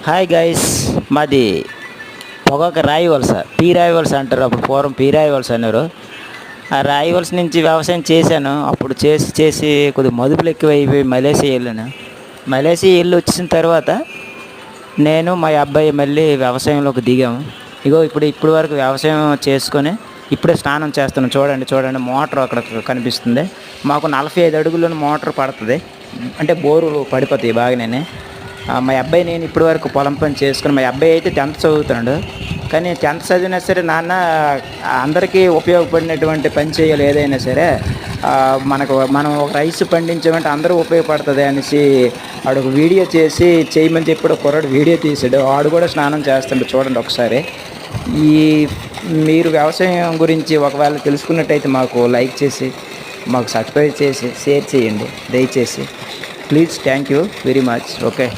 Hi guys, మాది పొగాక రాయి వలస, పీ రాయి వలస అంటారు. అప్పుడు పూర్వం పీ రాయి వలస అన్నారు. ఆ రాయి వలస నుంచి వ్యవసాయం చేశాను. అప్పుడు చేసి చేసి కొద్దిగా మదుపులు ఎక్కువ అయిపోయి మలేషియా వెళ్ళాను. మలేషియా వెళ్ళి వచ్చిన తర్వాత నేను మా అబ్బాయి మళ్ళీ వ్యవసాయంలోకి దిగాము. ఇప్పుడు వరకు వ్యవసాయం చేసుకొని ఇప్పుడే స్నానం చేస్తున్నాం. చూడండి చూడండి, మోటార్ అక్కడ కనిపిస్తుంది. మాకు 45 అడుగులను మోటార్ పడుతుంది. అంటే బోరు పడిపోతాయి బాగానే. మా అబ్బాయి నేను ఇప్పటి వరకు పొలం పని చేసుకుని, మా అబ్బాయి అయితే 10th చదువుతున్నాడు. కానీ 10th చదివినా సరే నాన్న అందరికీ ఉపయోగపడినటువంటి పని చేయాలి ఏదైనా సరే. మనం ఒక రైస్ పండించామంటే అందరూ ఉపయోగపడుతుంది అనేసి ఆడు ఒక వీడియో చేసి చేయమని చెప్పి కుర్రాడు వీడియో తీసాడు. ఆడు కూడా స్నానం చేస్తాడు, చూడండి ఒకసారి. ఈ మీరు వ్యవసాయం గురించి ఒకవేళ తెలుసుకున్నట్టయితే మాకు లైక్ చేసి, మాకు సబ్స్క్రైబ్ చేసి, షేర్ చేయండి దయచేసి. Please, thank you very much. Okay.